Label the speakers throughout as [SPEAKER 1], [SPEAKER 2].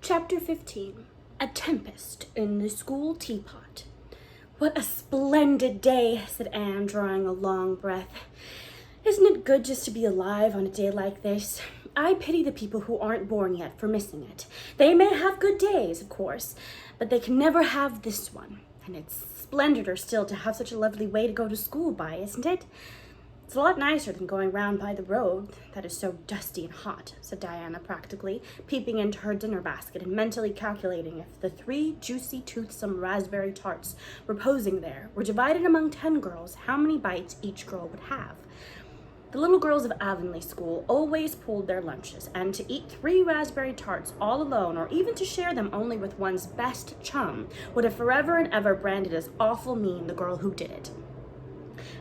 [SPEAKER 1] Chapter 15. A Tempest in the School Teapot. "What a splendid day," said Anne, drawing a long breath. "Isn't it good just to be alive on a day like this? I pity the people who aren't born yet for missing it. They may have good days, of course, but they can never have this one. And it's splendider still to have such a lovely way to go to school by, isn't it?" "It's a lot nicer than going round by the road that is so dusty and hot," said Diana practically, peeping into her dinner basket and mentally calculating if the 3 juicy, toothsome raspberry tarts reposing there were divided among 10 girls, how many bites each girl would have. The little girls of Avonlea School always pooled their lunches, and to eat 3 raspberry tarts all alone, or even to share them only with one's best chum, would have forever and ever branded as awful mean the girl who did it.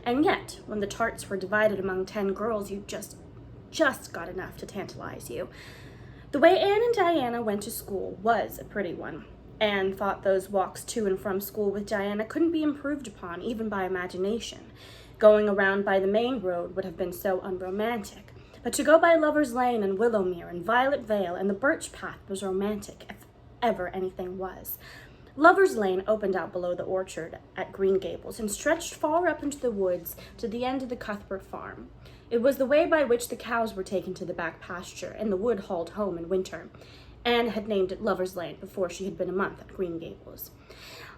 [SPEAKER 1] And yet, when the tarts were divided among 10 girls, you just got enough to tantalize you. The way Anne and Diana went to school was a pretty one. Anne thought those walks to and from school with Diana couldn't be improved upon even by imagination. Going around by the main road would have been so unromantic. But to go by Lover's Lane and Willowmere and Violet Vale and the Birch Path was romantic, if ever anything was. Lover's Lane opened out below the orchard at Green Gables and stretched far up into the woods to the end of the Cuthbert farm. It was the way by which the cows were taken to the back pasture and the wood hauled home in winter. Anne had named it Lover's Lane before she had been a month at Green Gables.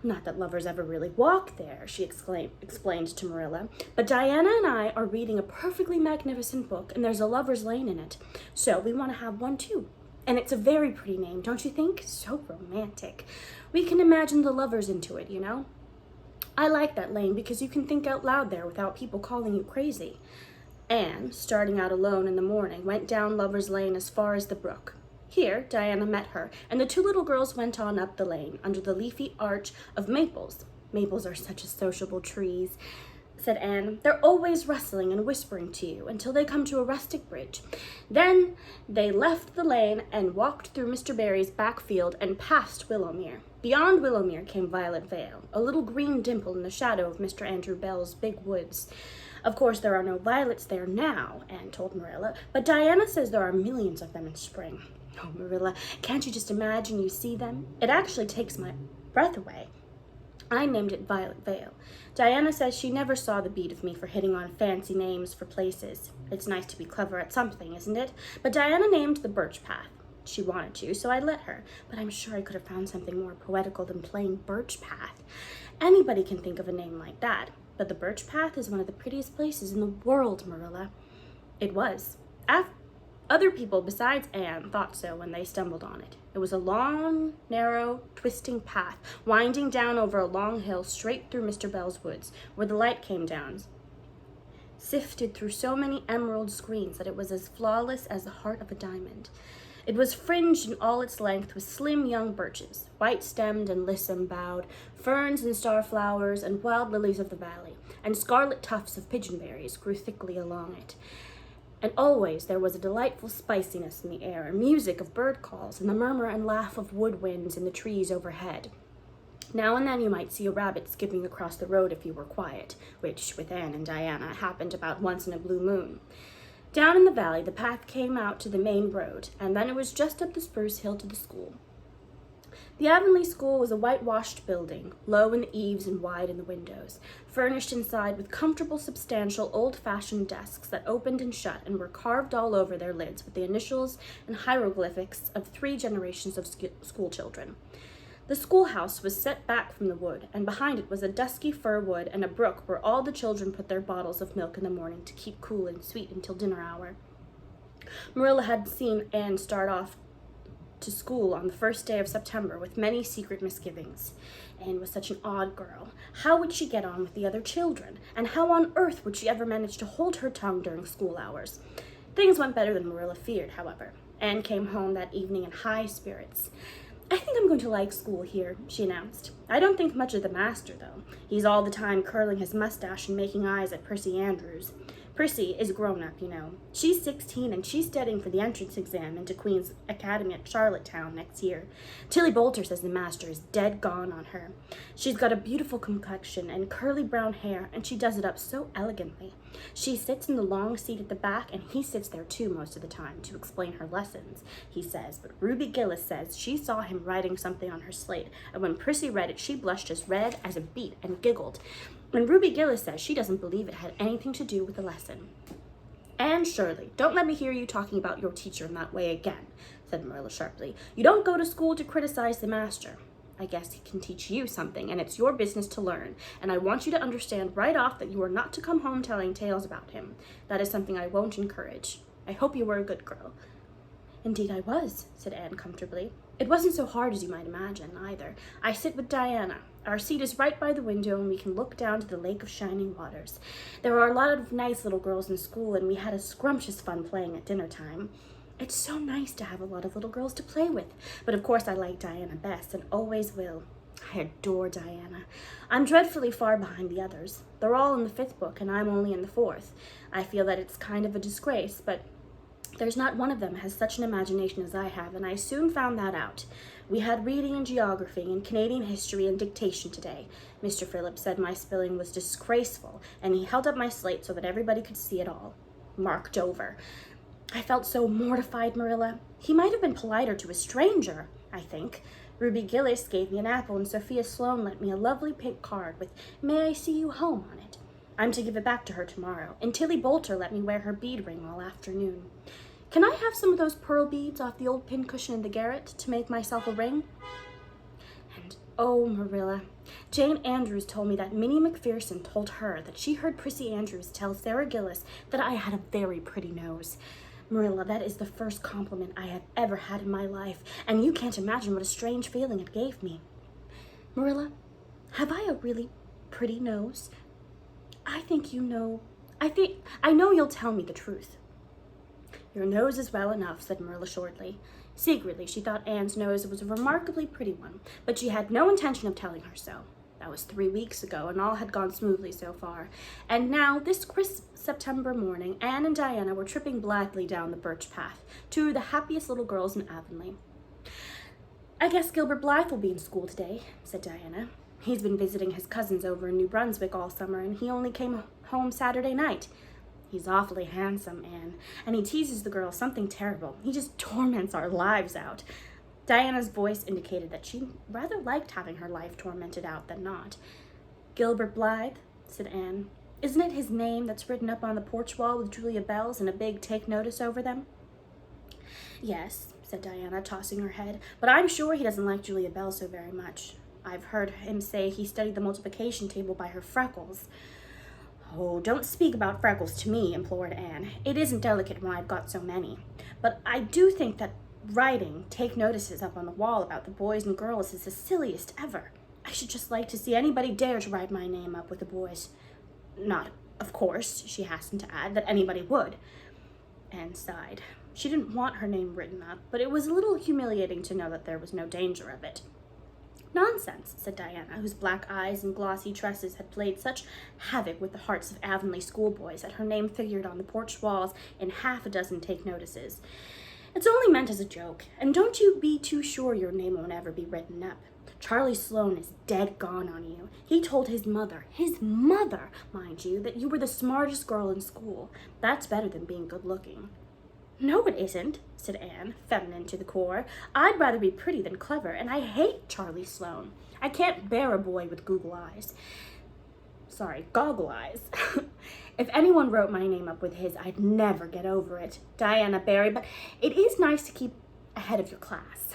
[SPEAKER 1] "Not that lovers ever really walk there," she explained to Marilla, "but Diana and I are reading a perfectly magnificent book and there's a Lover's Lane in it, so we want to have one too. And it's a very pretty name, don't you think? So romantic. We can imagine the lovers into it, you know? I like that lane because you can think out loud there without people calling you crazy." Anne, starting out alone in the morning, went down Lover's Lane as far as the brook. Here Diana met her, and the 2 little girls went on up the lane under the leafy arch of maples. "Maples are such sociable trees," said Anne. "They're always rustling and whispering to you until they come to a rustic bridge. Then they left the lane and walked through Mr. Barry's back field and past Willowmere. Beyond Willowmere came Violet Vale, a little green dimple in the shadow of Mr. Andrew Bell's big woods. Of course, there are no violets there now," Anne told Marilla, "but Diana says there are millions of them in spring. Oh, Marilla, can't you just imagine you see them? It actually takes my breath away. I named it Violet Vale. Diana says she never saw the beat of me for hitting on fancy names for places. It's nice to be clever at something, isn't it? But Diana named the Birch Path. She wanted to, so I let her, but I'm sure I could have found something more poetical than plain Birch Path. Anybody can think of a name like that, but the Birch Path is one of the prettiest places in the world, Marilla." It was. Other people besides Anne thought so when they stumbled on it. It was a long, narrow, twisting path, winding down over a long hill straight through Mr. Bell's woods, where the light came down, sifted through so many emerald screens that it was as flawless as the heart of a diamond. It was fringed in all its length with slim young birches, white-stemmed and lissom-boughed, ferns and starflowers and wild lilies of the valley, and scarlet tufts of pigeonberries grew thickly along it. And always there was a delightful spiciness in the air, and music of bird calls, and the murmur and laugh of wood winds in the trees overhead. Now and then you might see a rabbit skipping across the road if you were quiet, which, with Anne and Diana, happened about once in a blue moon. Down in the valley, the path came out to the main road, and then it was just up the spruce hill to the school. The Avonlea School was a whitewashed building, low in the eaves and wide in the windows, furnished inside with comfortable, substantial, old-fashioned desks that opened and shut and were carved all over their lids with the initials and hieroglyphics of 3 generations of school children. The schoolhouse was set back from the wood, and behind it was a dusky fir wood and a brook where all the children put their bottles of milk in the morning to keep cool and sweet until dinner hour. Marilla had seen Anne start off to school on the first day of September with many secret misgivings. Anne was such an odd girl. How would she get on with the other children? And how on earth would she ever manage to hold her tongue during school hours? Things went better than Marilla feared, however. Anne came home that evening in high spirits. "I think I'm going to like school here," she announced. "I don't think much of the master, though. He's all the time curling his mustache and making eyes at Prissy Andrews. Prissy is grown up, you know. She's 16 and she's studying for the entrance exam into Queen's Academy at Charlottetown next year. Tilly Boulter says the master is dead gone on her. She's got a beautiful complexion and curly brown hair, and she does it up so elegantly. She sits in the long seat at the back, and he sits there too most of the time to explain her lessons, he says. But Ruby Gillis says she saw him writing something on her slate, and when Prissy read it, she blushed as red as a beet and giggled. And Ruby Gillis says she doesn't believe it had anything to do with the lesson. Anne Shirley, don't let me hear you talking about your teacher in that way again, said Marilla sharply. You don't go to school to criticize the master. I guess he can teach you something, and it's your business to learn. And I want you to understand right off that you are not to come home telling tales about him. That is something I won't encourage. I hope you were a good girl. Indeed I was, said Anne comfortably. It wasn't so hard as you might imagine, either. I sit with Diana. Our seat is right by the window, and we can look down to the lake of shining waters. There are a lot of nice little girls in school, and we had a scrumptious fun playing at dinner time. It's so nice to have a lot of little girls to play with. But of course I like Diana best, and always will. I adore Diana. I'm dreadfully far behind the others. They're all in the 5th book, and I'm only in the 4th. I feel that it's kind of a disgrace, but there's not one of them has such an imagination as I have, and I soon found that out. We had reading and geography and Canadian history and dictation today. Mr. Phillips said my spelling was disgraceful, and he held up my slate so that everybody could see it all. Marked over. I felt so mortified, Marilla. He might have been politer to a stranger, I think. Ruby Gillis gave me an apple, and Sophia Sloane lent me a lovely pink card with "May I see you home" on it. I'm to give it back to her tomorrow, and Tilly Bolter let me wear her bead ring all afternoon. Can I have some of those pearl beads off the old pincushion in the garret to make myself a ring? And oh, Marilla, Jane Andrews told me that Minnie McPherson told her that she heard Prissy Andrews tell Sarah Gillis that I had a very pretty nose. Marilla, that is the first compliment I have ever had in my life, and you can't imagine what a strange feeling it gave me. Marilla, have I a really pretty nose? I know you'll tell me the truth. Your nose is well enough, said Marilla shortly. Secretly, she thought Anne's nose was a remarkably pretty one, but she had no intention of telling her so. That was 3 weeks ago, and all had gone smoothly so far. And now, this crisp September morning, Anne and Diana were tripping blithely down the birch path, two of the happiest little girls in Avonlea. I guess Gilbert Blythe will be in school today, said Diana. He's been visiting his cousins over in New Brunswick all summer, and he only came home Saturday night. He's awfully handsome, Anne, and he teases the girls something terrible. He just torments our lives out. Diana's voice indicated that she rather liked having her life tormented out than not. Gilbert Blythe, said Anne. Isn't it his name that's written up on the porch wall with Julia Bell's and a big "Take Notice" over them? Yes, said Diana, tossing her head, but I'm sure he doesn't like Julia Bell so very much. I've heard him say he studied the multiplication table by her freckles. Oh, don't speak about freckles to me, implored Anne. It isn't delicate when I've got so many. But I do think that writing "take notices" up on the wall about the boys and girls is the silliest ever. I should just like to see anybody dare to write my name up with the boys. Not, of course, she hastened to add, that anybody would. Anne sighed. She didn't want her name written up, but it was a little humiliating to know that there was no danger of it. Nonsense, said Diana, whose black eyes and glossy tresses had played such havoc with the hearts of Avonlea schoolboys that her name figured on the porch walls in half a dozen take notices. It's only meant as a joke, and don't you be too sure your name won't ever be written up. Charlie Sloane is dead gone on you. He told his mother, mind you, that you were the smartest girl in school. That's better than being good looking. No, it isn't, said Anne, feminine to the core. I'd rather be pretty than clever, and I hate Charlie Sloane. I can't bear a boy with goggle eyes. If anyone wrote my name up with his, I'd never get over it. Diana Barry, but it is nice to keep ahead of your class.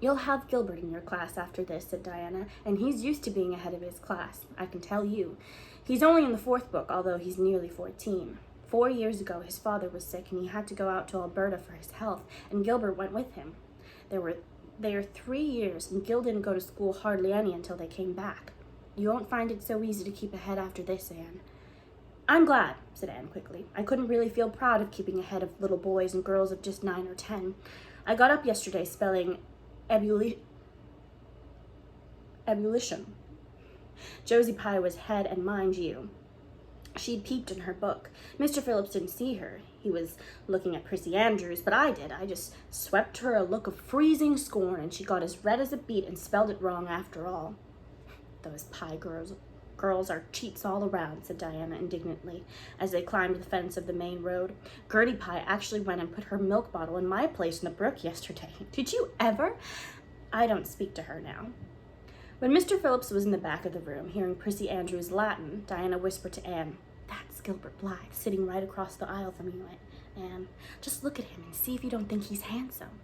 [SPEAKER 1] You'll have Gilbert in your class after this, said Diana, and he's used to being ahead of his class, I can tell you. He's only in the 4th book, although he's nearly 14. 4 years ago, his father was sick, and he had to go out to Alberta for his health, and Gilbert went with him. They were there 3 years, and Gil didn't go to school hardly any until they came back. You won't find it so easy to keep ahead after this, Anne. I'm glad, said Anne quickly. I couldn't really feel proud of keeping ahead of little boys and girls of just 9 or 10. I got up yesterday spelling ebullition. Josie Pye was head, and mind you, she'd peeped in her book. Mr. Phillips didn't see her. He was looking at Prissy Andrews, but I did. I just swept her a look of freezing scorn, and she got as red as a beet and spelled it wrong after all. Those Pye girls girls are cheats all around," said Diana indignantly as they climbed the fence of the main road. "Gertie Pye actually went and put her milk bottle in my place in the brook yesterday. Did you ever? I don't speak to her now." When Mr. Phillips was in the back of the room, hearing Prissy Andrews' Latin, Diana whispered to Anne, "That's Gilbert Blythe, sitting right across the aisle from you, Anne. Just look at him and see if you don't think he's handsome."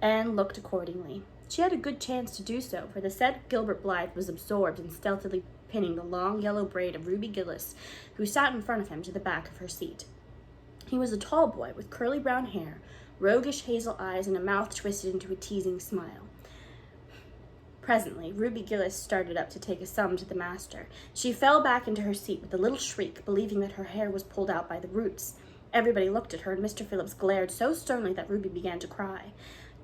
[SPEAKER 1] Anne looked accordingly. She had a good chance to do so, for the said Gilbert Blythe was absorbed in stealthily pinning the long yellow braid of Ruby Gillis, who sat in front of him, to the back of her seat. He was a tall boy with curly brown hair, roguish hazel eyes, and a mouth twisted into a teasing smile. Presently, Ruby Gillis started up to take a sum to the master. She fell back into her seat with a little shriek, believing that her hair was pulled out by the roots. Everybody looked at her, and Mr. Phillips glared so sternly that Ruby began to cry.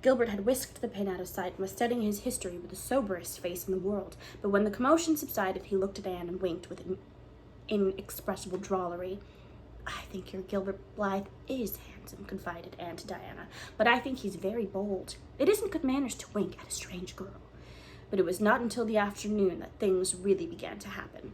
[SPEAKER 1] Gilbert had whisked the pin out of sight and was studying his history with the soberest face in the world, but when the commotion subsided, he looked at Anne and winked with an inexpressible drollery. "I think your Gilbert Blythe is handsome," confided Anne to Diana, "but I think he's very bold. It isn't good manners to wink at a strange girl." But it was not until the afternoon that things really began to happen.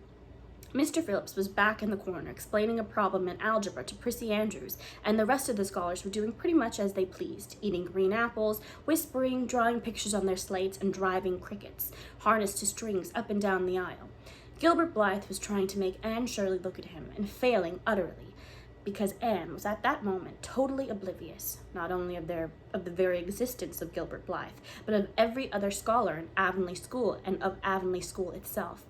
[SPEAKER 1] Mr. Phillips was back in the corner explaining a problem in algebra to Prissy Andrews, and the rest of the scholars were doing pretty much as they pleased, eating green apples, whispering, drawing pictures on their slates, and driving crickets, harnessed to strings, up and down the aisle. Gilbert Blythe was trying to make Anne Shirley look at him, and failing utterly, because Anne was at that moment totally oblivious, not only of the very existence of Gilbert Blythe, but of every other scholar in Avonlea School and of Avonlea School itself.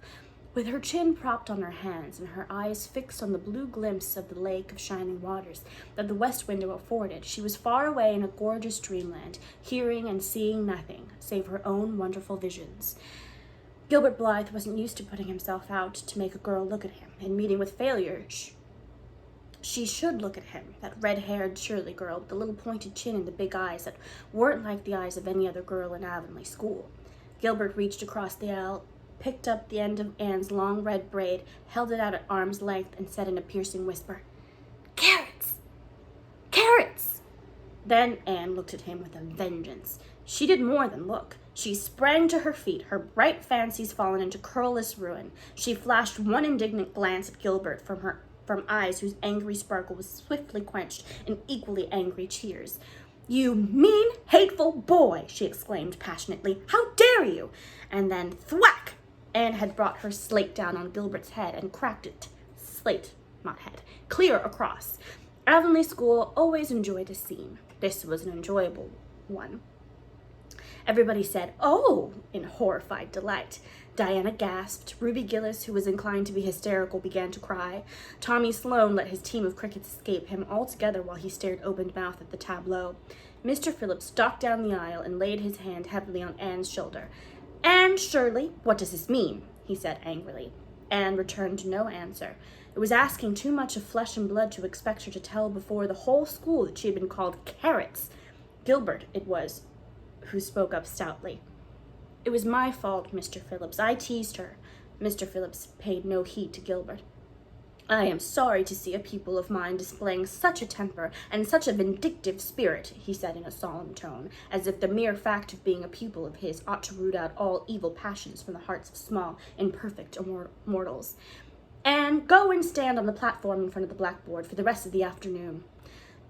[SPEAKER 1] With her chin propped on her hands and her eyes fixed on the blue glimpse of the lake of shining waters that the west window afforded, she was far away in a gorgeous dreamland, hearing and seeing nothing save her own wonderful visions. Gilbert Blythe wasn't used to putting himself out to make a girl look at him. In meeting with failure, she should look at him, that red-haired Shirley girl with the little pointed chin and the big eyes that weren't like the eyes of any other girl in Avonlea School. Gilbert reached across the aisle, picked up the end of Anne's long red braid, held it out at arm's length, and said in a piercing whisper, "Carrots! Carrots!" Then Anne looked at him with a vengeance. She did more than look. She sprang to her feet, her bright fancies fallen into curlless ruin. She flashed one indignant glance at Gilbert from eyes whose angry sparkle was swiftly quenched in equally angry cheers. "You mean, hateful boy!" she exclaimed passionately. "How dare you!" And then thwack! Anne had brought her slate down on Gilbert's head and cracked it, slate, not head, clear across. Avonlea School always enjoyed a scene. This was an enjoyable one. Everybody said, "Oh," in horrified delight. Diana gasped. Ruby Gillis, who was inclined to be hysterical, began to cry. Tommy Sloane let his team of crickets escape him altogether while he stared open-mouthed at the tableau. Mr. Phillips stalked down the aisle and laid his hand heavily on Anne's shoulder. "Anne Shirley, what does this mean?" he said angrily. Anne returned no answer. It was asking too much of flesh and blood to expect her to tell before the whole school that she had been called carrots. Gilbert, it was, who spoke up stoutly. "It was my fault, Mr. Phillips. I teased her." Mr. Phillips paid no heed to Gilbert. "I am sorry to see a pupil of mine displaying such a temper and such a vindictive spirit," he said in a solemn tone, as if the mere fact of being a pupil of his ought to root out all evil passions from the hearts of small, imperfect mortals. "Anne, go and stand on the platform in front of the blackboard for the rest of the afternoon."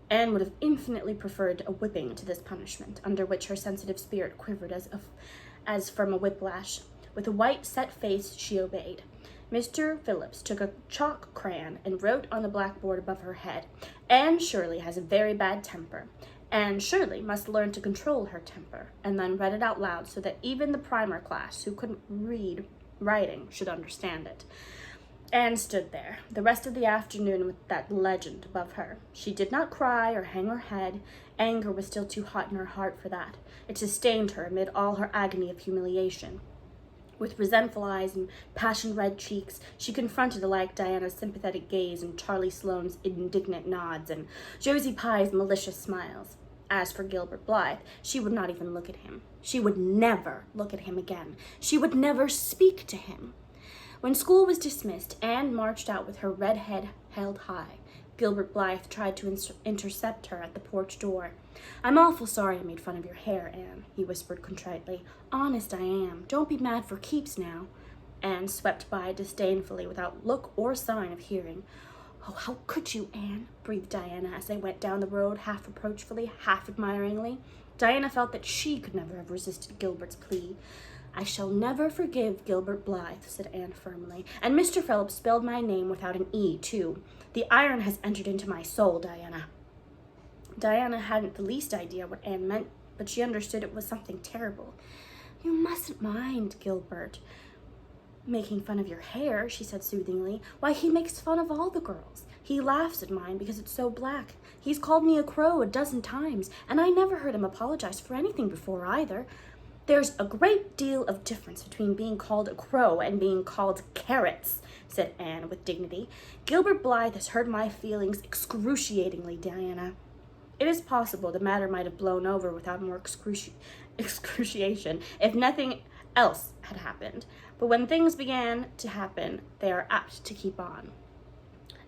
[SPEAKER 1] Anne would have infinitely preferred a whipping to this punishment, under which her sensitive spirit quivered as from a whiplash. With a white, set face, she obeyed. Mr. Phillips took a chalk crayon and wrote on the blackboard above her head, "Anne Shirley has a very bad temper. Anne Shirley must learn to control her temper," and then read it out loud so that even the primer class, who couldn't read writing, should understand it. Anne stood there the rest of the afternoon with that legend above her. She did not cry or hang her head. Anger was still too hot in her heart for that. It sustained her amid all her agony of humiliation. With resentful eyes and passion-red cheeks, she confronted alike Diana's sympathetic gaze and Charlie Sloane's indignant nods and Josie Pye's malicious smiles. As for Gilbert Blythe, she would not even look at him. She would never look at him again. She would never speak to him. When school was dismissed, Anne marched out with her red head held high. Gilbert Blythe tried to intercept her at the porch door. "I'm awful sorry I made fun of your hair, Anne," he whispered contritely. "Honest, I am. Don't be mad for keeps now." Anne swept by disdainfully without look or sign of hearing. "Oh, how could you, Anne?" breathed Diana as they went down the road, half reproachfully, half admiringly. Diana felt that she could never have resisted Gilbert's plea. "I shall never forgive Gilbert Blythe," said Anne firmly. "And Mr. Phillips spelled my name without an E, too. The iron has entered into my soul, Diana." Diana hadn't the least idea what Anne meant, but she understood it was something terrible. "You mustn't mind, Gilbert making fun of your hair," she said soothingly. "Why, he makes fun of all the girls. He laughs at mine because it's so black. He's called me a crow a dozen times, and I never heard him apologize for anything before either. There's a great deal of difference between being called a crow and being called carrots," said Anne with dignity. "Gilbert Blythe has hurt my feelings excruciatingly, Diana." It is possible the matter might have blown over without more excruciation if nothing else had happened. But when things began to happen, they are apt to keep on.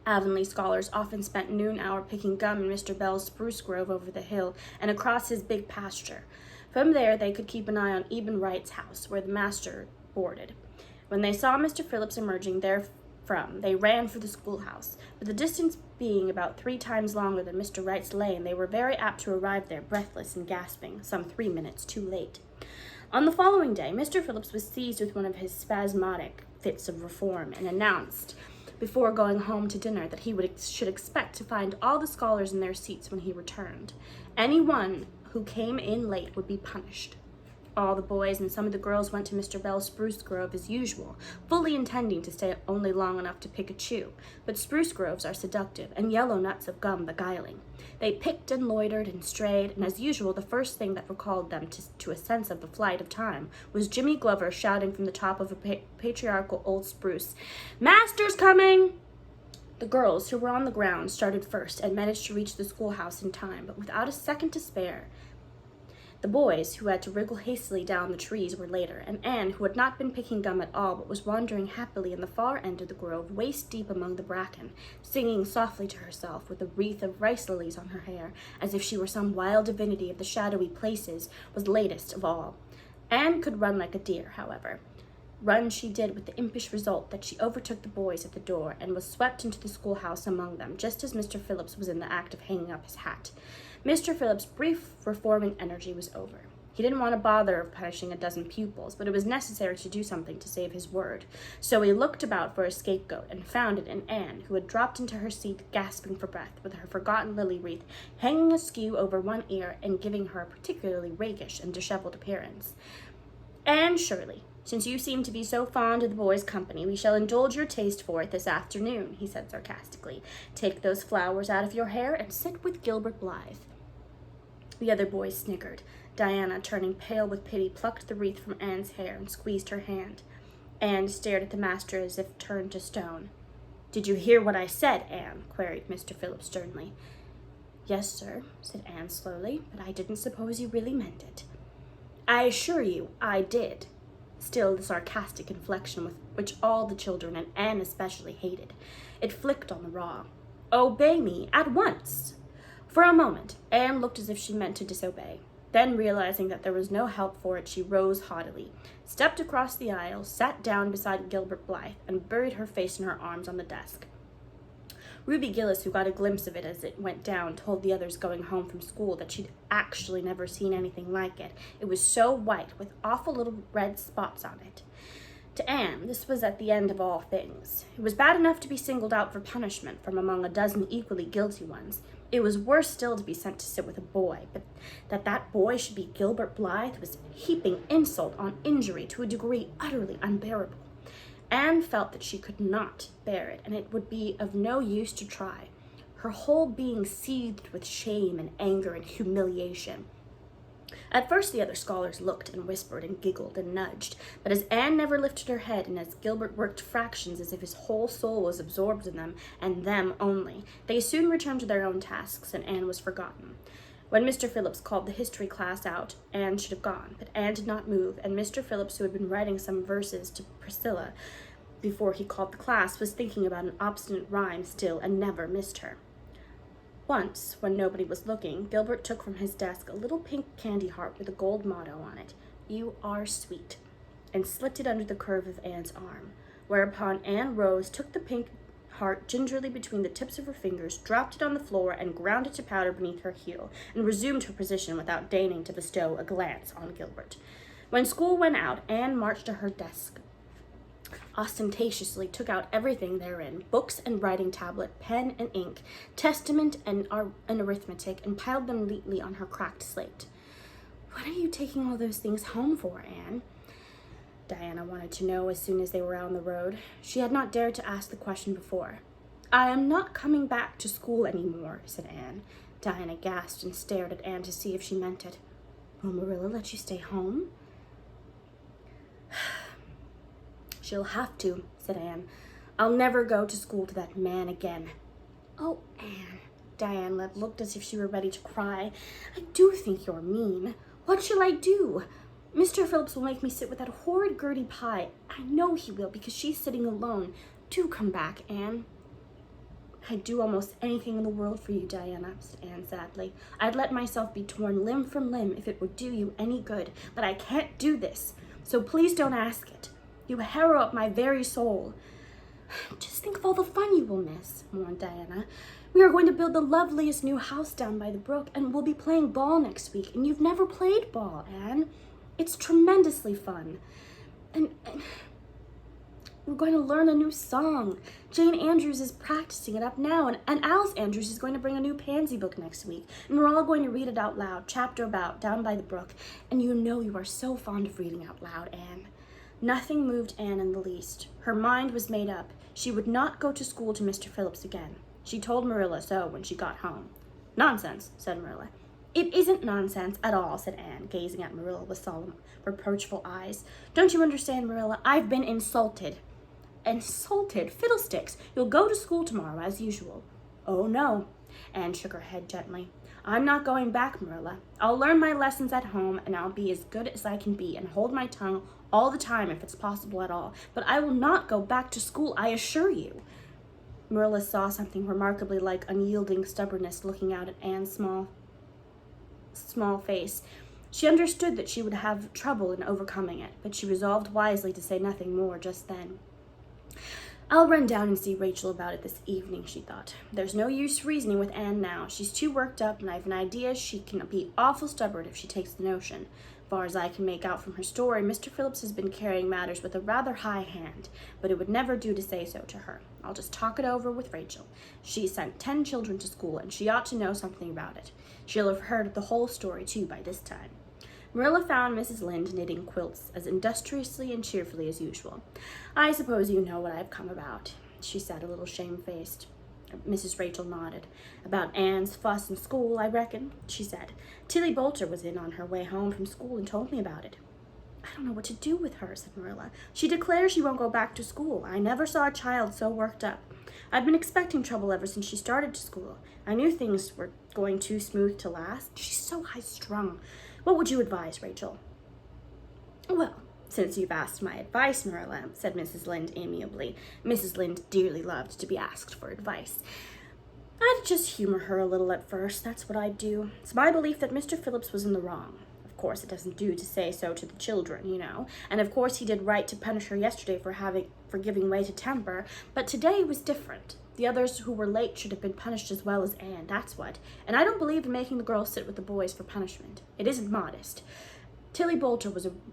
[SPEAKER 1] Avonlea scholars often spent noon hour picking gum in Mr. Bell's spruce grove over the hill and across his big pasture. From there they could keep an eye on Eben Wright's house, where the master boarded. When they saw Mr. Phillips emerging therefrom, they ran for the schoolhouse. But the distance being about 3 times longer than Mr. Wright's lane, they were very apt to arrive there breathless and gasping, some 3 minutes too late. On the following day, Mr. Phillips was seized with one of his spasmodic fits of reform and announced, before going home to dinner, that he should expect to find all the scholars in their seats when he returned. Any one who came in late would be punished. All the boys and some of the girls went to Mr. Bell's spruce grove as usual, fully intending to stay only long enough to pick a chew. But spruce groves are seductive, and yellow nuts of gum beguiling. They picked and loitered and strayed, and as usual, the first thing that recalled them to a sense of the flight of time was Jimmy Glover shouting from the top of a patriarchal old spruce, "Master's coming!" The girls, who were on the ground, started first and managed to reach the schoolhouse in time, but without a second to spare. The boys, who had to wriggle hastily down the trees, were later, and Anne, who had not been picking gum at all, but was wandering happily in the far end of the grove, waist-deep among the bracken, singing softly to herself, with a wreath of rice lilies on her hair, as if she were some wild divinity of the shadowy places, was latest of all. Anne could run like a deer, however. Run she did, with the impish result that she overtook the boys at the door and was swept into the schoolhouse among them, just as Mr. Phillips was in the act of hanging up his hat. Mr. Phillips' brief reforming energy was over. He didn't want to bother of punishing a dozen pupils, but it was necessary to do something to save his word. So he looked about for a scapegoat and found it in Anne, who had dropped into her seat, gasping for breath, with her forgotten lily wreath hanging askew over one ear and giving her a particularly rakish and disheveled appearance. "Anne Shirley, since you seem to be so fond of the boys' company, we shall indulge your taste for it this afternoon," he said sarcastically. "Take those flowers out of your hair and sit with Gilbert Blythe." The other boys sniggered. Diana, turning pale with pity, plucked the wreath from Anne's hair and squeezed her hand. Anne stared at the master as if turned to stone. "Did you hear what I said, Anne?" queried Mr. Phillips sternly. "Yes, sir," said Anne slowly, "but I didn't suppose you really meant it." "I assure you I did." Still the sarcastic inflection which all the children, and Anne especially, hated. It flicked on the raw. "Obey me at once." For a moment, Anne looked as if she meant to disobey. Then, realizing that there was no help for it, she rose haughtily, stepped across the aisle, sat down beside Gilbert Blythe, and buried her face in her arms on the desk. Ruby Gillis, who got a glimpse of it as it went down, told the others going home from school that she'd actually never seen anything like it. It was so white, with awful little red spots on it. To Anne, this was at the end of all things. It was bad enough to be singled out for punishment from among a dozen equally guilty ones. It was worse still to be sent to sit with a boy, but that boy should be Gilbert Blythe was heaping insult on injury to a degree utterly unbearable. Anne felt that she could not bear it, and it would be of no use to try. Her whole being seethed with shame and anger and humiliation. At first the other scholars looked and whispered and giggled and nudged, but as Anne never lifted her head and as Gilbert worked fractions as if his whole soul was absorbed in them and them only, they soon returned to their own tasks and Anne was forgotten. When Mr. Phillips called the history class out, Anne should have gone, but Anne did not move, and Mr. Phillips, who had been writing some verses to Priscilla before he called the class, was thinking about an obstinate rhyme still and never missed her. Once, when nobody was looking, Gilbert took from his desk a little pink candy heart with a gold motto on it, "You are sweet." and slipped it under the curve of Anne's arm, whereupon Anne rose, took the pink heart gingerly between the tips of her fingers, dropped it on the floor, and ground it to powder beneath her heel, and resumed her position without deigning to bestow a glance on Gilbert. When school went out, Anne marched to her desk, ostentatiously took out everything therein, books and writing tablet, pen and ink, testament and arithmetic, and piled them neatly on her cracked slate. "What are you taking all those things home for, Anne?" Diana wanted to know as soon as they were out on the road. She had not dared to ask the question before. "I am not coming back to school any more," said Anne. Diana gasped and stared at Anne to see if she meant it. "Will Marilla let you stay home?" "She'll have to," said Anne. "I'll never go to school to that man again." "Oh, Anne," Diana looked as if she were ready to cry. "I do think you're mean. What shall I do? Mr. Phillips will make me sit with that horrid Gertie Pye. I know he will, because she's sitting alone. Do come back, Anne." "I'd do almost anything in the world for you, Diana," said Anne sadly. "I'd let myself be torn limb from limb if it would do you any good, but I can't do this, so please don't ask it. You harrow up my very soul." "Just think of all the fun you will miss," mourned Diana. "We are going to build the loveliest new house down by the brook, and we'll be playing ball next week, and you've never played ball, Anne. It's tremendously fun. And we're going to learn a new song. Jane Andrews is practicing it up now, and Alice Andrews is going to bring a new pansy book next week, and we're all going to read it out loud, chapter about, down by the brook. And you know you are so fond of reading out loud, Anne." Nothing moved Anne in the least. Her mind was made up. She would not go to school to Mr. Phillips again. She told Marilla so when she got home. "Nonsense," said Marilla. "It isn't nonsense at all," said Anne, gazing at Marilla with solemn, reproachful eyes. "Don't you understand, Marilla? I've been insulted." "Insulted? Fiddlesticks! You'll go to school tomorrow as usual." "Oh, no." Anne shook her head gently. "I'm not going back, Marilla. I'll learn my lessons at home, and I'll be as good as I can be and hold my tongue all the time if it's possible at all. But I will not go back to school, I assure you." Marilla saw something remarkably like unyielding stubbornness looking out at Anne's small face. She understood that she would have trouble in overcoming it, but she resolved wisely to say nothing more just then. "I'll run down and see Rachel about it this evening," she thought. "There's no use reasoning with Anne now. She's too worked up, and I've an idea she can be awful stubborn if she takes the notion. Far as I can make out from her story, Mr. Phillips has been carrying matters with a rather high hand, but it would never do to say so to her. I'll just talk it over with Rachel. She sent 10 children to school, and she ought to know something about it. She'll have heard the whole story, too, by this time." Marilla found Mrs. Lynde knitting quilts as industriously and cheerfully as usual. "I suppose you know what I've come about," she said, a little shamefaced. Mrs. Rachel nodded. "About Anne's fuss in school, I reckon," she said. "Tilly Boulter was in on her way home from school and told me about it." "I don't know what to do with her," said Marilla. "She declares she won't go back to school. I never saw a child so worked up. I've been expecting trouble ever since she started to school. I knew things were going too smooth to last. She's so high-strung. What would you advise, Rachel?" "Well, since you've asked my advice, Marilla," said Mrs. Lynde amiably. Mrs. Lynde dearly loved to be asked for advice. "I'd just humor her a little at first. That's what I'd do. It's my belief that Mr. Phillips was in the wrong. Of course, it doesn't do to say so to the children, you know. And of course he did right to punish her yesterday for giving way to temper. But today was different. The others who were late should have been punished as well as Anne, that's what. And I don't believe in making the girls sit with the boys for punishment. It isn't modest. Tilly Boulter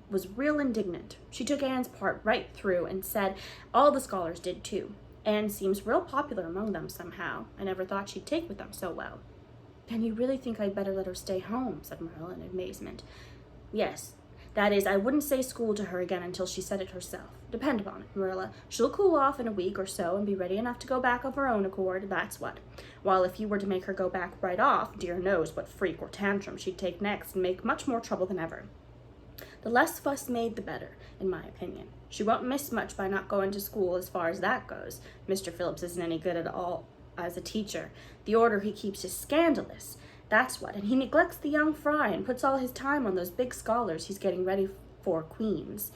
[SPEAKER 1] was real indignant. She took Anne's part right through and said all the scholars did too. Anne seems real popular among them somehow. I never thought she'd take with them so well." "Then you really think I'd better let her stay home?" said Marilla in amazement. "Yes. That is, I wouldn't say school to her again until she said it herself. Depend upon it, Marilla, she'll cool off in a week or so and be ready enough to go back of her own accord, that's what. While if you were to make her go back right off, dear knows what freak or tantrum she'd take next and make much more trouble than ever. The less fuss made, the better, in my opinion. She won't miss much by not going to school as far as that goes. Mr. Phillips isn't any good at all as a teacher. The order he keeps is scandalous. That's what, and he neglects the young fry and puts all his time on those big scholars he's getting ready for Queen's.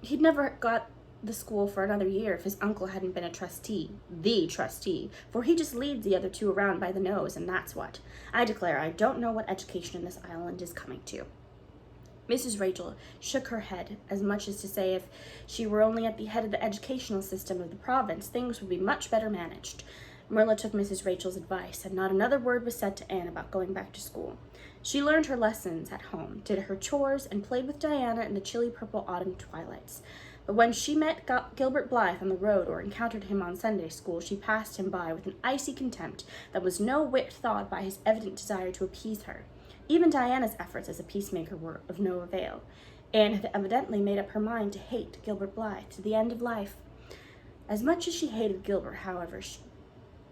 [SPEAKER 1] He'd never got the school for another year if his uncle hadn't been a trustee, the trustee, for he just leads the other two around by the nose, and that's what. I declare I don't know what education in this island is coming to." Mrs. Rachel shook her head, as much as to say if she were only at the head of the educational system of the province, things would be much better managed. Marilla took Mrs. Rachel's advice, and not another word was said to Anne about going back to school. She learned her lessons at home, did her chores, and played with Diana in the chilly purple autumn twilights. But when she met Gilbert Blythe on the road or encountered him on Sunday school, she passed him by with an icy contempt that was no whit thawed by his evident desire to appease her. Even Diana's efforts as a peacemaker were of no avail. Anne had evidently made up her mind to hate Gilbert Blythe to the end of life. As much as she hated Gilbert, however,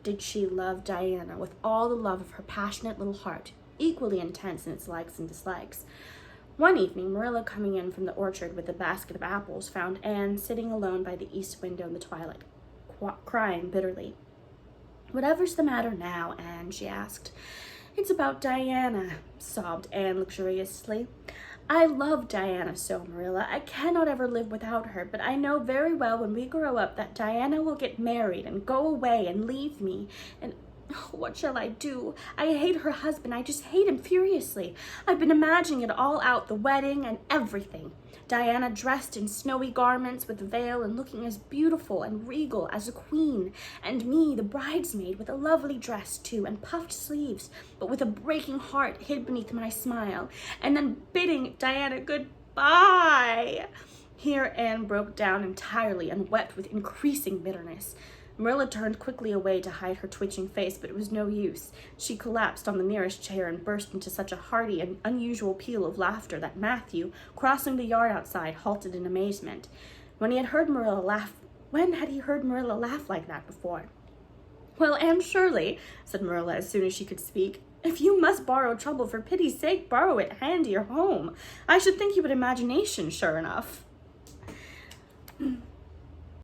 [SPEAKER 1] did she love Diana with all the love of her passionate little heart, equally intense in its likes and dislikes. One evening, Marilla, coming in from the orchard with a basket of apples, found Anne sitting alone by the east window in the twilight, crying bitterly. "Whatever's the matter now, Anne?" she asked. "It's about Diana," sobbed Anne luxuriously. "I love Diana so, Marilla. I cannot ever live without her, but I know very well when we grow up that Diana will get married and go away and leave me, and what shall I do? I hate her husband. I just hate him furiously. I've been imagining it all out, the wedding and everything. Diana dressed in snowy garments with a veil and looking as beautiful and regal as a queen, and me, the bridesmaid, with a lovely dress too and puffed sleeves, but with a breaking heart hid beneath my smile, and then bidding Diana goodbye." Here Anne broke down entirely and wept with increasing bitterness. Marilla turned quickly away to hide her twitching face, but it was no use. She collapsed on the nearest chair and burst into such a hearty and unusual peal of laughter that Matthew, crossing the yard outside, halted in amazement. When had he heard Marilla laugh like that before? "Well, Anne Shirley," said Marilla as soon as she could speak, "if you must borrow trouble, for pity's sake borrow it handy or home. I should think you had imagination, sure enough."